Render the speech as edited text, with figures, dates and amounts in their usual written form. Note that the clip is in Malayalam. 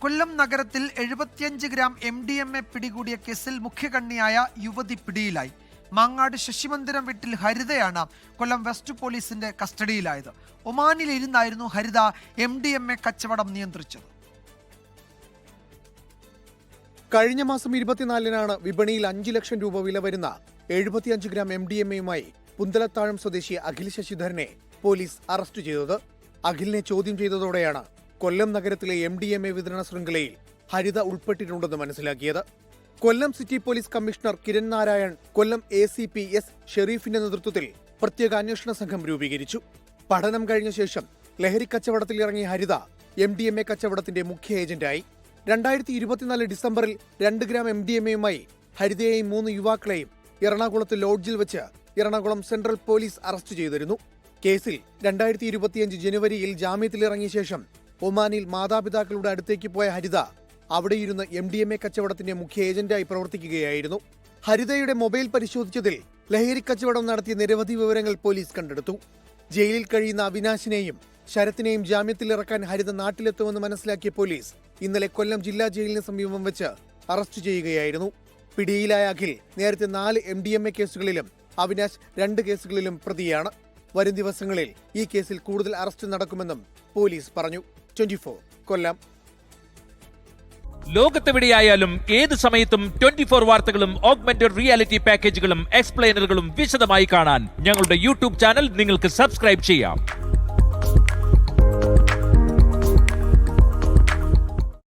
കൊല്ലം നഗരത്തിൽ 75 ഗ്രാം MDMA പിടികൂടിയ കേസിൽ മുഖ്യകണ്ണിയായ യുവതി പിടിയിലായി. മാങ്ങാട് ശശിമന്ദിരം വീട്ടിൽ ഹരിതയാണ് കൊല്ലം വെസ്റ്റ് പോലീസിന്റെ കസ്റ്റഡിയിലായത്. ഒമാനിലിരുന്നായിരുന്നു ഹരിത MDMA കച്ചവടം നിയന്ത്രിച്ചത്. കഴിഞ്ഞ മാസം 24-നാണ് വിപണിയിൽ 5 ലക്ഷം രൂപ വില വരുന്ന 75 ഗ്രാം MDMA-യുമായി പുന്തലത്താഴം സ്വദേശി അഖിൽ ശശിധരനെ പോലീസ് അറസ്റ്റ് ചെയ്തത്. അഖിലിനെ ചോദ്യം ചെയ്തതോടെയാണ് കൊല്ലം നഗരത്തിലെ MDMA വിതരണ ശൃംഖലയിൽ ഹരിത ഉൾപ്പെട്ടിട്ടുണ്ടെന്ന് മനസ്സിലാക്കിയത്. Kollam city police commissioner Kiran Narayan, Kollam ACP S ഷെരീഫിന്റെ നേതൃത്വത്തിൽ പ്രത്യേക അന്വേഷണ സംഘം രൂപീകരിച്ചു. പഠനം കഴിഞ്ഞ ശേഷം ലഹരി കച്ചവടത്തിൽ ഇറങ്ങിയ ഹരിത MDMA കച്ചവടത്തിന്റെ മുഖ്യ ഏജന്റായി. 2024 ഡിസംബറിൽ 2 ഗ്രാം MDMA-യുമായി ഹരിതയെയും 3 യുവാക്കളെയും എറണാകുളത്ത് ലോഡ്ജിൽ വെച്ച് എറണാകുളം സെൻട്രൽ പോലീസ് അറസ്റ്റ് ചെയ്തിരുന്നു. കേസിൽ 2025 ജനുവരിയിൽ ജാമ്യത്തിലിറങ്ങിയ ശേഷം ഒമാനിൽ മാതാപിതാക്കളുടെ അടുത്തേക്ക് പോയ ഹരിത അവിടെയിരുന്ന് MDMA കച്ചവടത്തിന്റെ മുഖ്യ ഏജന്റായി പ്രവർത്തിക്കുകയായിരുന്നു. ഹരിതയുടെ മൊബൈൽ പരിശോധിച്ചതിൽ ലഹരി കച്ചവടം നടത്തിയ നിരവധി വിവരങ്ങൾ പോലീസ് കണ്ടെടുത്തു. ജയിലിൽ കഴിയുന്ന അവിനാശിനെയും ശരത്തിനെയും ജാമ്യത്തിലിറക്കാൻ ഹരിത നാട്ടിലെത്തുമെന്ന് മനസ്സിലാക്കിയ പോലീസ് ഇന്നലെ കൊല്ലം ജില്ലാ ജയിലിന് സമീപം വെച്ച് അറസ്റ്റ് ചെയ്യുകയായിരുന്നു. പിടിയിലായ അഖിൽ നേരത്തെ 4 MDMA കേസുകളിലും അവിനാശ് 2 കേസുകളിലും പ്രതിയാണ്. വരും ദിവസങ്ങളിൽ ഈ കേസിൽ കൂടുതൽ അറസ്റ്റ് നടക്കുമെന്നും പോലീസ് പറഞ്ഞു. 24 കൊല്ലം. ലോകത്തെവിടെയായാലും ഏത് സമയത്തും 24 വാർത്തകളും ഓഗ്മെന്റഡ് റിയാലിറ്റി പാക്കേജുകളും എക്സ്പ്ലെയിനറുകളും വിശദമായി കാണാൻ ഞങ്ങളുടെ YouTube ചാനൽ നിങ്ങൾക്ക് സബ്സ്ക്രൈബ് ചെയ്യാം.